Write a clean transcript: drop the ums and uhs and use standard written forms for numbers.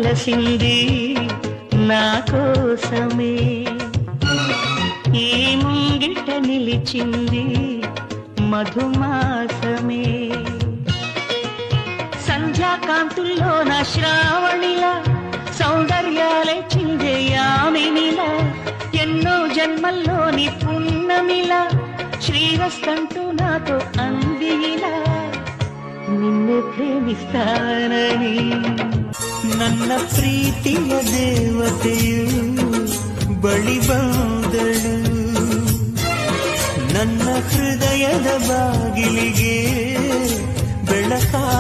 వెలసింది నా కోసమే, ఈ ముంగిట నిలిచింది మధుమాసమే. సంధ్యాకాంతుల్లో నా శ్రావణిలా సౌందర్యాలే చిందే యామినిలా, ఎన్నో జన్మల్లోని పున్నమిలా శ్రీరస్తంటూ నాతో అందిలా, నిన్నే ప్రేమిస్తానని. ನನ್ನ ಪ್ರೀತಿಯ ದೇವತೆಯು ಬಳಿ ಬಂದಳು, ನನ್ನ ಹೃದಯದ ಬಾಗಿಲಿಗೆ ಬೆಳಕಾದಳು.